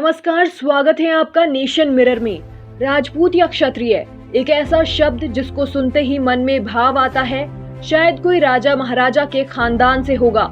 नमस्कार, स्वागत है आपका नेशन मिरर में। राजपूत या क्षत्रिय एक ऐसा शब्द जिसको सुनते ही मन में भाव आता है शायद कोई राजा महाराजा के खानदान से होगा।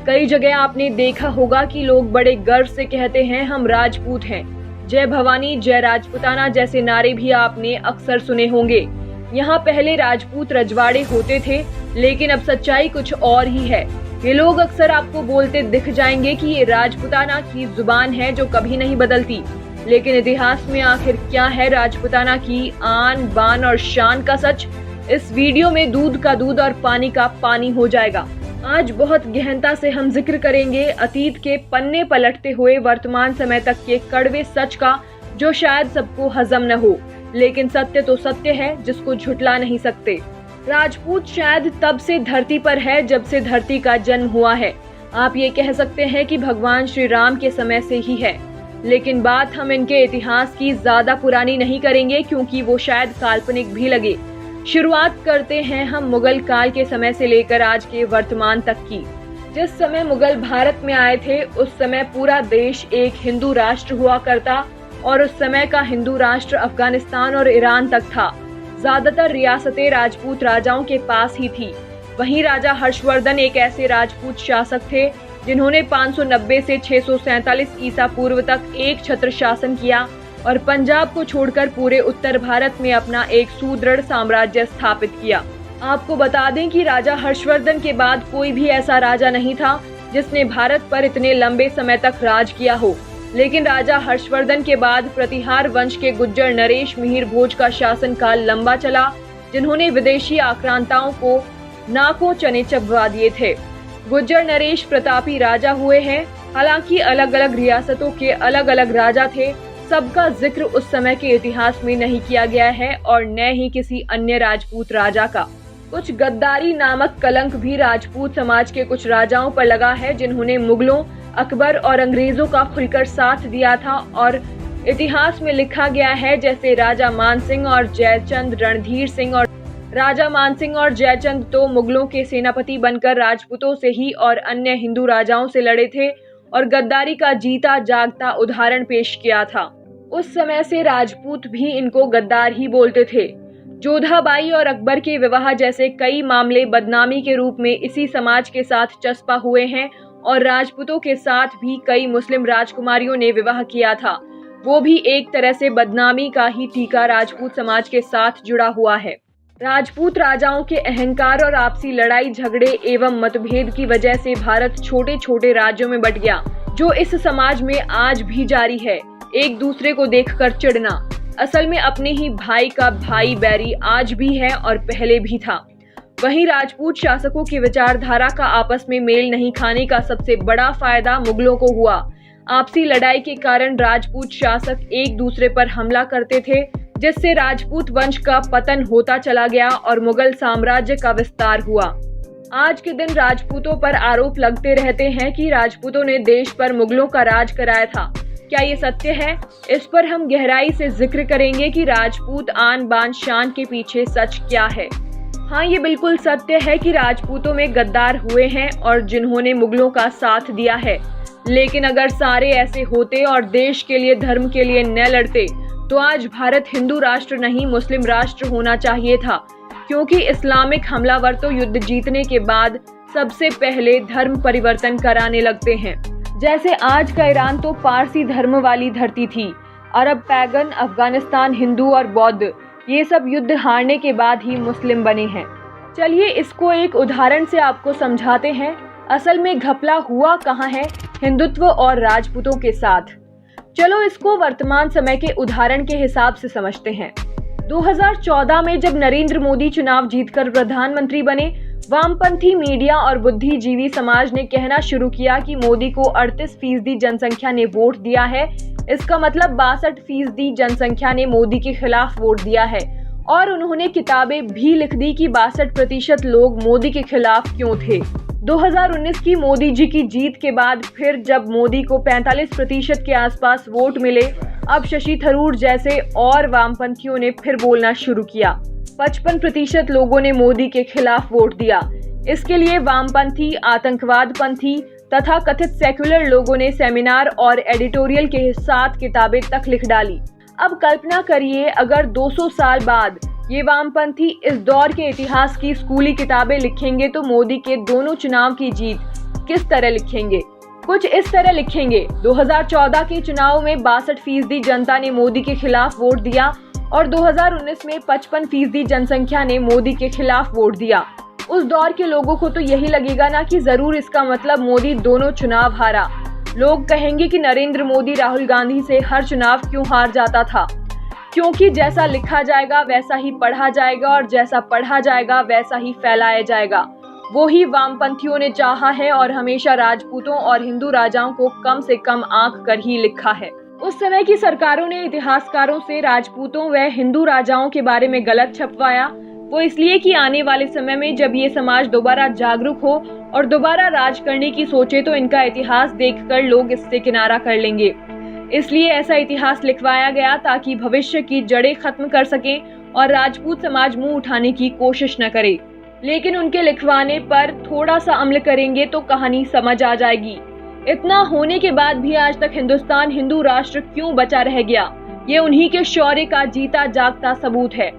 कई जगह आपने देखा होगा कि लोग बड़े गर्व से कहते हैं हम राजपूत हैं। जय भवानी, जय राजपूताना जैसे नारे भी आपने अक्सर सुने होंगे। यहाँ पहले राजपूत रजवाड़े होते थे, लेकिन अब सच्चाई कुछ और ही है। ये लोग अक्सर आपको बोलते दिख जाएंगे कि ये राजपूताना की जुबान है जो कभी नहीं बदलती। लेकिन इतिहास में आखिर क्या है राजपूताना की आन बान और शान का सच? इस वीडियो में दूध का दूध और पानी का पानी हो जाएगा। आज बहुत गहनता से हम जिक्र करेंगे अतीत के पन्ने पलटते हुए वर्तमान समय तक के कड़वे सच का, जो शायद सबको हजम न हो, लेकिन सत्य तो सत्य है जिसको झुठला नहीं सकते। राजपूत शायद तब से धरती पर है जब से धरती का जन्म हुआ है। आप ये कह सकते हैं कि भगवान श्री राम के समय से ही है, लेकिन बात हम इनके इतिहास की ज्यादा पुरानी नहीं करेंगे क्योंकि वो शायद काल्पनिक भी लगे। शुरुआत करते हैं हम मुगल काल के समय से लेकर आज के वर्तमान तक की। जिस समय मुगल भारत में आए थे उस समय पूरा देश एक हिंदू राष्ट्र हुआ करता और उस समय का हिंदू राष्ट्र अफगानिस्तान और ईरान तक था। ज्यादातर रियासतें राजपूत राजाओं के पास ही थी। वहीं राजा हर्षवर्धन एक ऐसे राजपूत शासक थे जिन्होंने 590 से 647 ईसा पूर्व तक एक छत्र शासन किया और पंजाब को छोड़कर पूरे उत्तर भारत में अपना एक सुदृढ़ साम्राज्य स्थापित किया। आपको बता दें कि राजा हर्षवर्धन के बाद कोई भी ऐसा राजा नहीं था जिसने भारत पर इतने लंबे समय तक राज किया हो। लेकिन राजा हर्षवर्धन के बाद प्रतिहार वंश के गुज्जर नरेश मिहिर भोज का शासन काल लंबा चला, जिन्होंने विदेशी आक्रांताओं को नाकों चने चबवा दिए थे। गुज्जर नरेश प्रतापी राजा हुए हैं। हालांकि अलग अलग रियासतों के अलग अलग राजा थे, सबका जिक्र उस समय के इतिहास में नहीं किया गया है और न ही किसी अन्य राजपूत राजा का। कुछ गद्दारी नामक कलंक भी राजपूत समाज के कुछ राजाओं पर लगा है, जिन्होंने मुगलों, अकबर और अंग्रेजों का खुलकर साथ दिया था। और इतिहास में लिखा गया है जैसे राजा मानसिंह और जयचंद रणधीर सिंह और राजा मानसिंह और जयचंद तो मुगलों के सेनापति बनकर राजपूतों से ही और अन्य हिंदू राजाओं से लड़े थे और गद्दारी का जीता जागता उदाहरण पेश किया था। उस समय से राजपूत भी इनको गद्दार ही बोलते थे। जोधाबाई और अकबर के विवाह जैसे कई मामले बदनामी के रूप में इसी समाज के साथ चस्पा हुए हैं और राजपूतों के साथ भी कई मुस्लिम राजकुमारियों ने विवाह किया था। वो भी एक तरह से बदनामी का ही टीका राजपूत समाज के साथ जुड़ा हुआ है। राजपूत राजाओं के अहंकार और आपसी लड़ाई झगड़े एवं मतभेद की वजह से भारत छोटे छोटे राज्यों में बंट गया, जो इस समाज में आज भी जारी है। एक दूसरे को देखकर चिढ़ना, असल में अपने ही भाई का भाई बैरी आज भी है और पहले भी था। वहीं राजपूत शासकों की विचारधारा का आपस में मेल नहीं खाने का सबसे बड़ा फायदा मुगलों को हुआ। आपसी लड़ाई के कारण राजपूत शासक एक दूसरे पर हमला करते थे, जिससे राजपूत वंश का पतन होता चला गया और मुगल साम्राज्य का विस्तार हुआ। आज के दिन राजपूतों पर आरोप लगते रहते हैं कि राजपूतों ने देश पर मुगलों का राज कराया था। क्या ये सत्य है? इस पर हम गहराई से जिक्र करेंगे कि राजपूत आन बान शान के पीछे सच क्या है। हाँ, ये बिल्कुल सत्य है कि राजपूतों में गद्दार हुए हैं और जिन्होंने मुगलों का साथ दिया है। लेकिन अगर सारे ऐसे होते और देश के लिए, धर्म के लिए न लड़ते, तो आज भारत हिंदू राष्ट्र नहीं मुस्लिम राष्ट्र होना चाहिए था। क्योंकि इस्लामिक हमलावर तो युद्ध जीतने के बाद सबसे पहले धर्म परिवर्तन कराने लगते हैं। जैसे आज का ईरान तो पारसी धर्म वाली धरती थी, अरब पैगन, अफगानिस्तान हिंदू और बौद्ध, ये सब युद्ध हारने के बाद ही मुस्लिम बने हैं। चलिए इसको एक उदाहरण से आपको समझाते हैं। असल में घपला हुआ कहाँ है हिंदुत्व और राजपूतों के साथ। चलो इसको वर्तमान समय के उदाहरण के हिसाब से समझते हैं। 2014 में जब नरेंद्र मोदी चुनाव जीतकर प्रधानमंत्री बने, वामपंथी मीडिया और बुद्धिजीवी समाज ने कहना शुरू किया कि मोदी को 38% जनसंख्या ने वोट दिया है। इसका मतलब 62% जनसंख्या ने मोदी के खिलाफ वोट दिया है। और उन्होंने किताबें भी लिख दी कि 62% लोग मोदी के खिलाफ क्यों थे। 2019 की मोदी जी की जीत के बाद फिर जब मोदी को 45% के आसपास वोट मिले, अब शशि थरूर जैसे और वामपंथियों ने फिर बोलना शुरू किया। 55% लोगों ने मोदी के खिलाफ वोट दिया। इसके लिए वामपंथी, आतंकवाद पंथी, तथा कथित सेक्युलर लोगों ने सेमिनार और एडिटोरियल के साथ किताबें तक लिख डाली। अब कल्पना करिए अगर 200 साल बाद ये वामपंथी इस दौर के इतिहास की स्कूली किताबें लिखेंगे तो मोदी के दोनों चुनाव की जीत किस तरह लिखेंगे। कुछ इस तरह लिखेंगे, 2014 के चुनाव में 62% जनता ने मोदी के खिलाफ वोट दिया और 2019 में 55% जनसंख्या ने मोदी के खिलाफ वोट दिया। उस दौर के लोगों को तो यही लगेगा ना कि जरूर इसका मतलब मोदी दोनों चुनाव हारा। लोग कहेंगे कि नरेंद्र मोदी राहुल गांधी से हर चुनाव क्यों हार जाता था, क्योंकि जैसा लिखा जाएगा वैसा ही पढ़ा जाएगा और जैसा पढ़ा जाएगा वैसा ही फैलाया जाएगा। वो ही वामपंथियों ने चाहा है और हमेशा राजपूतों और हिंदू राजाओं को कम से कम आंक कर ही लिखा है। उस समय की सरकारों ने इतिहासकारों से राजपूतों व हिंदू राजाओं के बारे में गलत छपवाया। वो इसलिए कि आने वाले समय में जब ये समाज दोबारा जागरूक हो और दोबारा राज करने की सोचे तो इनका इतिहास देखकर लोग इससे किनारा कर लेंगे। इसलिए ऐसा इतिहास लिखवाया गया ताकि भविष्य की जड़ें खत्म कर सकें और राजपूत समाज मुंह उठाने की कोशिश न करे। लेकिन उनके लिखवाने पर थोड़ा सा अमल करेंगे तो कहानी समझ आ जाएगी। इतना होने के बाद भी आज तक हिंदुस्तान हिंदू राष्ट्र क्यों बचा रह गया, ये उन्हीं के शौर्य का जीता जागता सबूत है।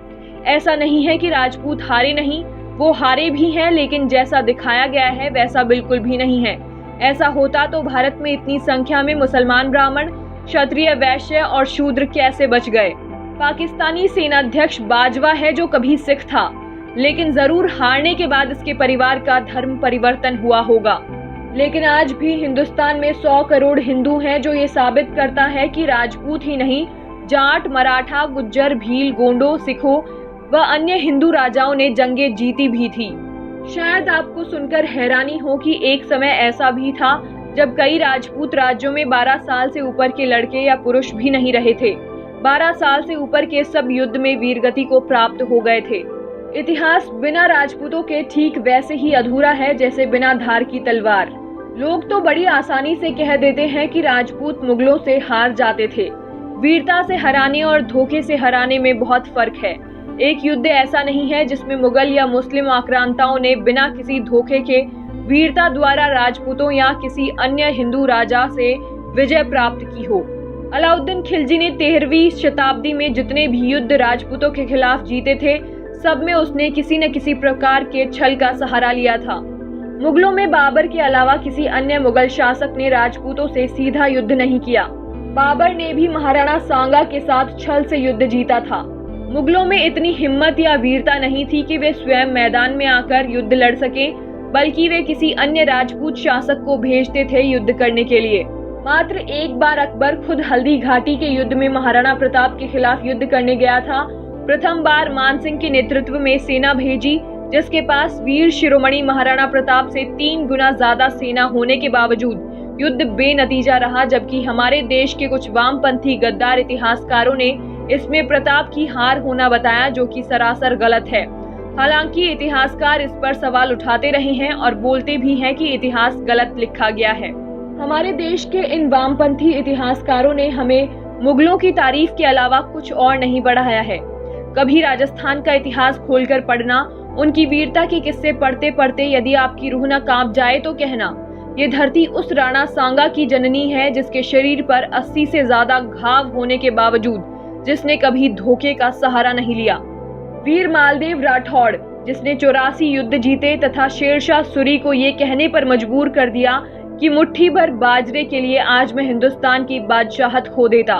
ऐसा नहीं है कि राजपूत हारे नहीं, वो हारे भी हैं, लेकिन जैसा दिखाया गया है वैसा बिल्कुल भी नहीं है। ऐसा होता तो भारत में इतनी संख्या में मुसलमान ब्राह्मण, क्षत्रिय, वैश्य और शूद्र कैसे बच गए। पाकिस्तानी सेनाध्यक्ष बाजवा है जो कभी सिख था, लेकिन जरूर हारने के बाद इसके परिवार का धर्म परिवर्तन हुआ होगा। लेकिन आज भी हिंदुस्तान में 100 करोड़ हिंदू हैं, जो ये साबित करता है कि राजपूत ही नहीं, जाट, मराठा, गुज्जर, भील, गोंडों, सिखों व अन्य हिंदू राजाओं ने जंगें जीती भी थी। शायद आपको सुनकर हैरानी हो कि एक समय ऐसा भी था जब कई राजपूत राज्यों में 12 साल से ऊपर के लड़के या पुरुष भी नहीं रहे थे। 12 साल से ऊपर के सब युद्ध में वीरगति को प्राप्त हो गए थे। इतिहास बिना राजपूतों के ठीक वैसे ही अधूरा है जैसे बिना धार की तलवार। लोग तो बड़ी आसानी से कह देते हैं कि राजपूत मुगलों से हार जाते थे। वीरता से हराने और धोखे से हराने में बहुत फर्क है। एक युद्ध ऐसा नहीं है जिसमें मुगल या मुस्लिम आक्रांताओं ने बिना किसी धोखे के वीरता द्वारा राजपूतों या किसी अन्य हिंदू राजा से विजय प्राप्त की हो। अलाउद्दीन खिलजी ने 13वीं शताब्दी में जितने भी युद्ध राजपूतों के खिलाफ जीते थे, सब में उसने किसी न किसी प्रकार के छल का सहारा लिया था। मुगलों में बाबर के अलावा किसी अन्य मुगल शासक ने राजपूतों से सीधा युद्ध नहीं किया। बाबर ने भी महाराणा सांगा के साथ छल से युद्ध जीता था। मुगलों में इतनी हिम्मत या वीरता नहीं थी कि वे स्वयं मैदान में आकर युद्ध लड़ सकें, बल्कि वे किसी अन्य राजपूत शासक को भेजते थे युद्ध करने के लिए। मात्र एक बार अकबर खुद हल्दी घाटी के युद्ध में महाराणा प्रताप के खिलाफ युद्ध करने गया था। प्रथम बार मानसिंह के नेतृत्व में सेना भेजी, जिसके पास वीर शिरोमणि महाराणा प्रताप से 3 गुना ज्यादा सेना होने के बावजूद युद्ध बेनतीजा रहा, जबकि हमारे देश के कुछ वामपंथी गद्दार इतिहासकारों ने इसमें प्रताप की हार होना बताया, जो कि सरासर गलत है। हालांकि इतिहासकार इस पर सवाल उठाते रहे हैं और बोलते भी हैं कि इतिहास गलत लिखा गया है। हमारे देश के इन वामपंथी इतिहासकारों ने हमें मुगलों की तारीफ के अलावा कुछ और नहीं बढ़ाया है। कभी राजस्थान का इतिहास खोलकर पढ़ना, उनकी वीरता के किस्से पढ़ते पढ़ते यदि आपकी रूह न कांप जाए तो कहना, ये धरती उस राणा सांगा की जननी है जिसके शरीर पर 80 से ज्यादा घाव होने के बावजूद जिसने कभी धोखे का सहारा नहीं लिया। वीर मालदेव राठौड़, जिसने 84 युद्ध जीते तथा शेरशाह सूरी को ये कहने पर मजबूर कर दिया कि मुट्ठी भर बाजरे के लिए आज मैं हिंदुस्तान की बादशाहत खो देता।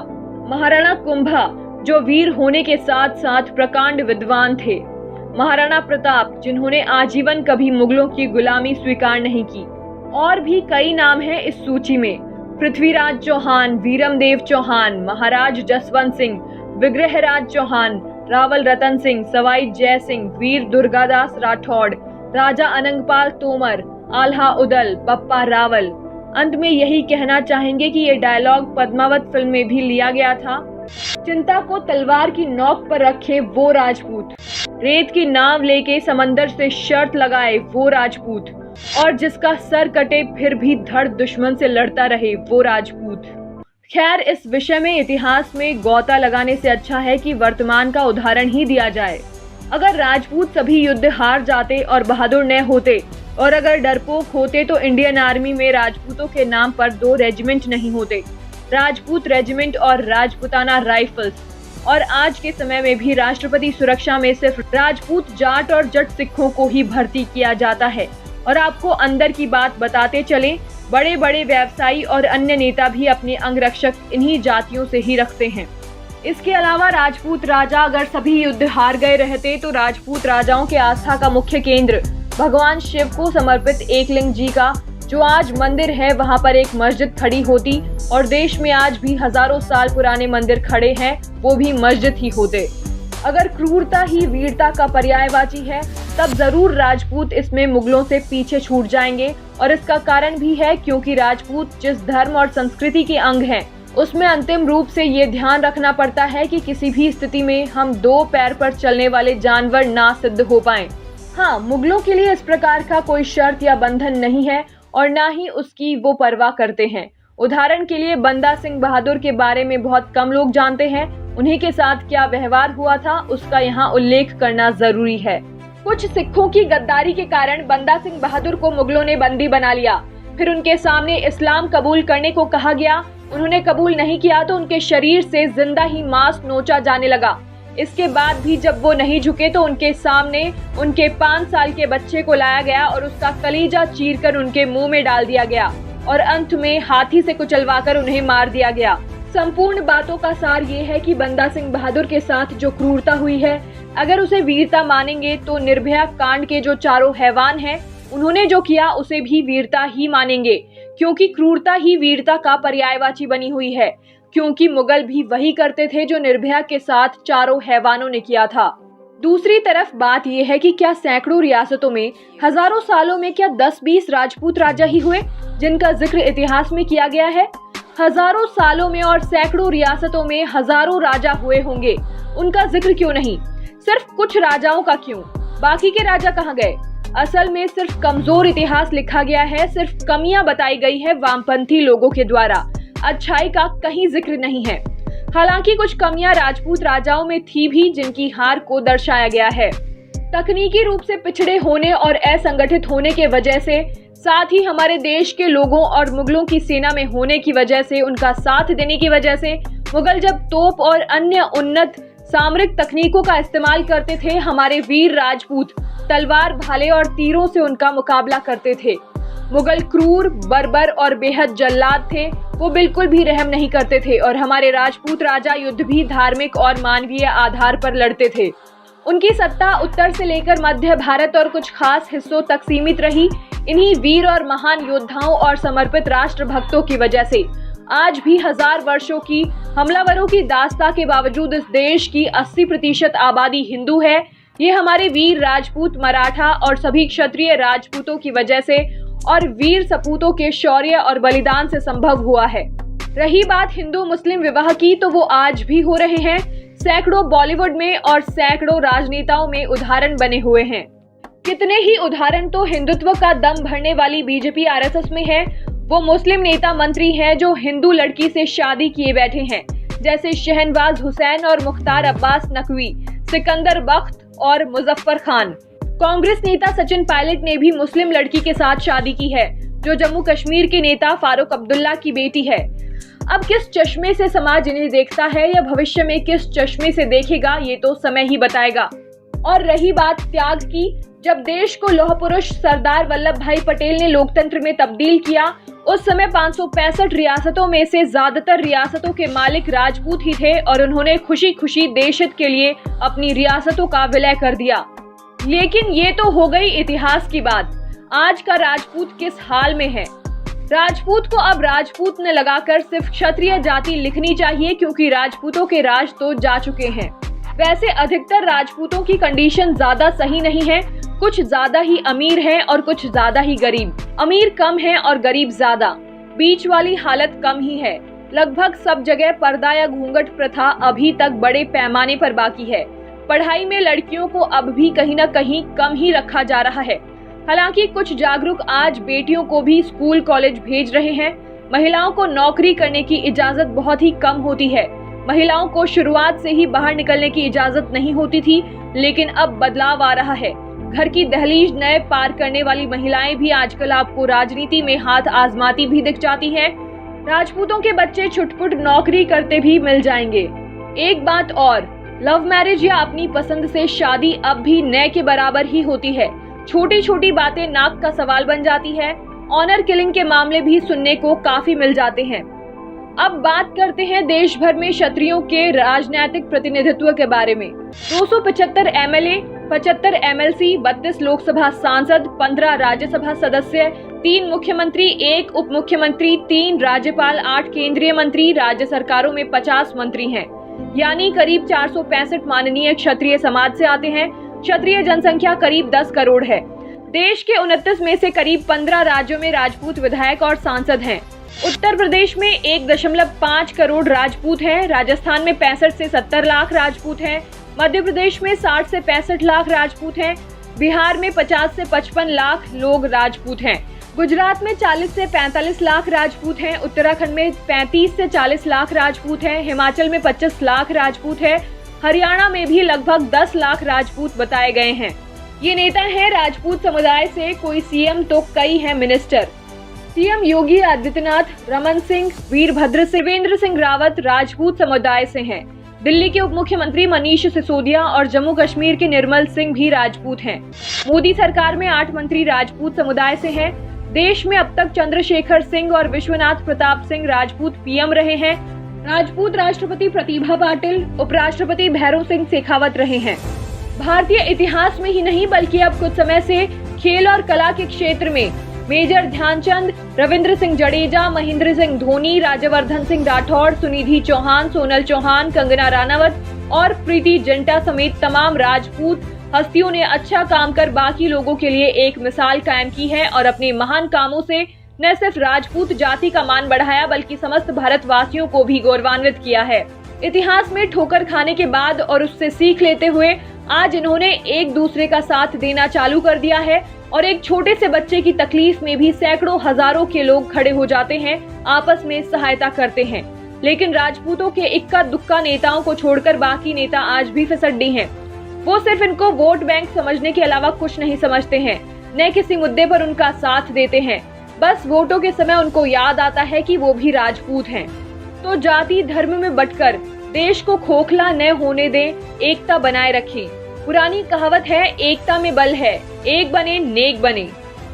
महाराणा कुंभा, जो वीर होने के साथ साथ प्रकांड विद्वान थे। महाराणा प्रताप, जिन्होंने आजीवन कभी मुगलों की गुलामी स्वीकार नहीं की। और भी कई नाम हैं इस सूची में। पृथ्वीराज चौहान, वीरमदेव चौहान, महाराज जसवंत सिंह, विग्रहराज चौहान, रावल रतन सिंह, सवाई जय सिंह, वीर दुर्गादास राठौड़, राजा अनंगपाल तोमर, आल्हा उदल, पप्पा रावल। अंत में यही कहना चाहेंगे कि ये डायलॉग पद्मावत फिल्म में भी लिया गया था। चिंता को तलवार की नोक पर रखे वो राजपूत, रेत की नाव लेके समंदर से शर्त लगाए वो राजपूत, और जिसका सर कटे फिर भी धड़ दुश्मन से लड़ता रहे वो राजपूत। खैर, इस विषय में इतिहास में गौता लगाने से अच्छा है कि वर्तमान का उदाहरण ही दिया जाए। अगर राजपूत सभी युद्ध हार जाते और बहादुर न होते और अगर डरपोक होते तो इंडियन आर्मी में राजपूतों के नाम पर 2 रेजिमेंट नहीं होते, राजपूत रेजिमेंट और राजपुताना राइफल्स। और आज के समय में भी राष्ट्रपति सुरक्षा में सिर्फ राजपूत जाट और जट सिखों को ही भर्ती किया जाता है। और आपको अंदर की बात बताते चलें, बड़े बड़े व्यवसायी और अन्य नेता भी अपने अंगरक्षक इन्हीं जातियों से ही रखते हैं। इसके अलावा राजपूत राजा अगर सभी युद्ध हार गए रहते तो राजपूत राजाओं के आस्था का मुख्य केंद्र भगवान शिव को समर्पित एकलिंग जी का जो आज मंदिर है वहां पर एक मस्जिद खड़ी होती, और देश में आज भी हजारों साल पुराने मंदिर खड़े हैं, वो भी मस्जिद ही होते। अगर क्रूरता ही वीरता का पर्यायवाची है तब जरूर राजपूत इसमें मुगलों से पीछे छूट जाएंगे। और इसका कारण भी है क्योंकि राजपूत जिस धर्म और संस्कृति के अंग हैं, उसमें अंतिम रूप से ये ध्यान रखना पड़ता है कि किसी भी स्थिति में हम 2 पैर पर चलने वाले जानवर ना सिद्ध हो पाएं। हाँ, मुगलों के लिए इस प्रकार का कोई शर्त या बंधन नहीं है और ना ही उसकी वो परवाह करते हैं। उदाहरण के लिए बंदा सिंह बहादुर के बारे में बहुत कम लोग जानते हैं। उन्हीं के साथ क्या व्यवहार हुआ था उसका यहाँ उल्लेख करना जरूरी है। कुछ सिखों की गद्दारी के कारण बंदा सिंह बहादुर को मुगलों ने बंदी बना लिया। फिर उनके सामने इस्लाम कबूल करने को कहा गया। उन्होंने कबूल नहीं किया तो उनके शरीर से जिंदा ही मांस नोचा जाने लगा। इसके बाद भी जब वो नहीं झुके तो उनके सामने उनके 5 साल के बच्चे को लाया गया और उसका कलीजा चीरकर उनके मुंह में डाल दिया गया और अंत में हाथी से कुचलवाकर उन्हें मार दिया गया। संपूर्ण बातों का सार ये है कि बंदा सिंह बहादुर के साथ जो क्रूरता हुई है, अगर उसे वीरता मानेंगे तो निर्भया कांड के जो चारों हैवान हैं, उन्होंने जो किया उसे भी वीरता ही मानेंगे, क्योंकि क्रूरता ही वीरता का पर्यायवाची बनी हुई है। क्योंकि मुगल भी वही करते थे जो निर्भया के साथ चारों हैवानों ने किया था। दूसरी तरफ बात यह है कि क्या सैकड़ों रियासतों में हजारों सालों में क्या 10-20 राजपूत राजा ही हुए जिनका जिक्र इतिहास में किया गया है? हजारों सालों में और सैकड़ों रियासतों में हजारों राजा हुए होंगे, उनका जिक्र क्यों नहीं? सिर्फ कुछ राजाओं का क्यों? बाकी के राजा कहाँ गए? असल में सिर्फ कमजोर इतिहास लिखा गया है, सिर्फ कमियां बताई गई है वामपंथी लोगों के द्वारा, अच्छाई का कहीं जिक्र नहीं है। हालांकि कुछ कमियां राजपूत राजाओं में थी भी जिनकी हार को दर्शाया गया है। तकनीकी रूप से पिछड़े होने और असंगठित होने के वजह से, साथ ही हमारे देश के लोगों और मुगलों की सेना में होने की वजह से, उनका साथ देने की वजह से मुगल जब तोप और अन्य उन्नत सामरिक तकनीकों का इस्तेमाल करते थे, हमारे वीर राजपूत तलवार भाले और तीरों से उनका मुकाबला करते थे। मुगल क्रूर, बर्बर और बेहद जल्लाद थे, वो बिल्कुल भी रहम नहीं करते थे और हमारे राजपूत राजा युद्ध भी धार्मिक और मानवीय आधार पर लड़ते थे। उनकी सत्ता उत्तर से लेकर मध्य भारत और कुछ खास हिस्सों तक सीमित रही। इन्हीं वीर और महान योद्धाओं और समर्पित राष्ट्रभक्तों की वजह से आज भी 1000 वर्षों की हमलावरों की दास्ता के बावजूद इस देश की 80% आबादी हिंदू है। ये हमारे वीर राजपूत, मराठा और सभी क्षत्रिय राजपूतों की वजह से और वीर सपूतों के शौर्य और बलिदान से संभव हुआ है। रही बात हिंदू मुस्लिम विवाह की, तो वो आज भी हो रहे हैं। सैकड़ों बॉलीवुड में और सैकड़ों राजनेताओं में उदाहरण बने हुए हैं। कितने ही उदाहरण तो हिंदुत्व का दम भरने वाली बीजेपी आरएसएस में है। वो मुस्लिम नेता मंत्री हैं जो हिंदू लड़की से शादी किए बैठे हैं, जैसे शहनवाज हुसैन और मुख्तार अब्बास नकवी, सिकंदर बख्त और मुजफ्फर खान। कांग्रेस नेता सचिन पायलट ने भी मुस्लिम लड़की के साथ शादी की है, जो जम्मू कश्मीर के नेता फारूक अब्दुल्ला की बेटी है। अब किस चश्मे से समाज इन्हें देखता है या भविष्य में किस चश्मे से देखेगा, ये तो समय ही बताएगा। और रही बात त्याग की, जब देश को लौह पुरुष सरदार वल्लभ भाई पटेल ने लोकतंत्र में तब्दील किया, उस समय 565 रियासतों में से ज्यादातर रियासतों के मालिक राजपूत ही थे और उन्होंने खुशी खुशी देशहित के लिए अपनी रियासतों का विलय कर दिया। लेकिन ये तो हो गई इतिहास की बात। आज का राजपूत किस हाल में है? राजपूत को अब राजपूत न लगाकर सिर्फ क्षत्रिय जाति लिखनी चाहिए, क्योंकि राजपूतों के राज तो जा चुके हैं। वैसे अधिकतर राजपूतों की कंडीशन ज्यादा सही नहीं है। कुछ ज्यादा ही अमीर हैं और कुछ ज्यादा ही गरीब। अमीर कम हैं और गरीब ज्यादा। बीच वाली हालत कम ही है। लगभग सब जगह पर्दा या घूंघट प्रथा अभी तक बड़े पैमाने पर बाकी है। पढ़ाई में लड़कियों को अब भी कहीं न कहीं कम ही रखा जा रहा है। हालांकि कुछ जागरूक आज बेटियों को भी स्कूल कॉलेज भेज रहे हैं। महिलाओं को नौकरी करने की इजाजत बहुत ही कम होती है। महिलाओं को शुरुआत से ही बाहर निकलने की इजाजत नहीं होती थी, लेकिन अब बदलाव आ रहा है। घर की दहलीज नए पार करने वाली महिलाएं भी आजकल आपको राजनीति में हाथ आजमाती भी दिख जाती हैं। राजपूतों के बच्चे छुटपुट नौकरी करते भी मिल जाएंगे। एक बात और, लव मैरिज या अपनी पसंद से शादी अब भी नए के बराबर ही होती है। छोटी छोटी बातें नाक का सवाल बन जाती है। ऑनर किलिंग के मामले भी सुनने को काफी मिल जाते हैं। अब बात करते हैं देश भर में क्षत्रियों के राजनीतिक प्रतिनिधित्व के बारे में। 275 एमएलए, 75 एमएलसी, 32 लोकसभा सांसद, 15 राज्यसभा सदस्य, 3 मुख्यमंत्री, 1 उप मुख्यमंत्री, 3 राज्यपाल, 8 केंद्रीय मंत्री, राज्य सरकारों में 50 मंत्री हैं। यानी करीब 465 माननीय क्षत्रिय समाज से आते हैं। क्षत्रिय जनसंख्या करीब 10 करोड़ है। देश के 29 में से करीब 15 राज्यों में राजपूत विधायक और सांसद हैं। उत्तर प्रदेश में 1.5 करोड़ राजपूत हैं। राजस्थान में 65 से 70 लाख राजपूत हैं। मध्य प्रदेश में 60 से 65 लाख राजपूत हैं। बिहार में 50 से 55 लाख लोग राजपूत हैं। गुजरात में 40 से 45 लाख राजपूत हैं। उत्तराखंड में 35 से 40 लाख राजपूत हैं। हिमाचल में 25 लाख राजपूत हैं। हरियाणा में भी लगभग 10 लाख राजपूत बताए गए हैं। ये नेता हैं राजपूत समुदाय से, कोई सीएम तो कई हैं मिनिस्टर। सीएम योगी आदित्यनाथ, रमन सिंह, वीरभद्र सिंह, त्रिवेंद्र सिंह रावत राजपूत समुदाय से हैं। दिल्ली के उप मुख्यमंत्री मनीष सिसोदिया और जम्मू कश्मीर के निर्मल सिंह भी राजपूत हैं। मोदी सरकार में 8 मंत्री राजपूत समुदाय से हैं। देश में अब तक चंद्रशेखर सिंह और विश्वनाथ प्रताप सिंह राजपूत पीएम रहे हैं। राजपूत राष्ट्रपति प्रतिभा पाटिल, उपराष्ट्रपति भैरव सिंह शेखावत रहे हैं। भारतीय इतिहास में ही नहीं बल्कि अब कुछ समय से खेल और कला के क्षेत्र में मेजर ध्यानचंद, रविंद्र सिंह जडेजा, महेंद्र सिंह धोनी, राज्यवर्धन सिंह राठौड़, सुनिधि चौहान, सोनल चौहान, कंगना रनावत और प्रीति जिंटा समेत तमाम राजपूत हस्तियों ने अच्छा काम कर बाकी लोगों के लिए एक मिसाल कायम की है और अपने महान कामों से न सिर्फ राजपूत जाति का मान बढ़ाया बल्कि समस्त भारतवासियों को भी गौरवान्वित किया है। इतिहास में ठोकर खाने के बाद और उससे सीख लेते हुए आज इन्होंने एक दूसरे का साथ देना चालू कर दिया है और एक छोटे से बच्चे की तकलीफ में भी सैकड़ों हजारों के लोग खड़े हो जाते हैं, आपस में सहायता करते हैं। लेकिन राजपूतों के इक्का दुक्का नेताओं को छोड़कर बाकी नेता आज भी फिसड्डी हैं। वो सिर्फ इनको वोट बैंक समझने के अलावा कुछ नहीं समझते हैं, न किसी मुद्दे पर उनका साथ देते हैं। बस वोटों के समय उनको याद आता है कि वो भी राजपूत हैं। तो जाति धर्म में बंटकर देश को खोखला न होने दें, एकता बनाए रखें। पुरानी कहावत है, एकता में बल है, एक बने नेक बने।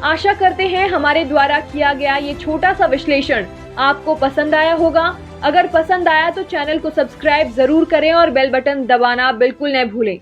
आशा करते हैं हमारे द्वारा किया गया ये छोटा सा विश्लेषण आपको पसंद आया होगा। अगर पसंद आया तो चैनल को सब्सक्राइब जरूर करें और बेल बटन दबाना बिल्कुल न भूलें।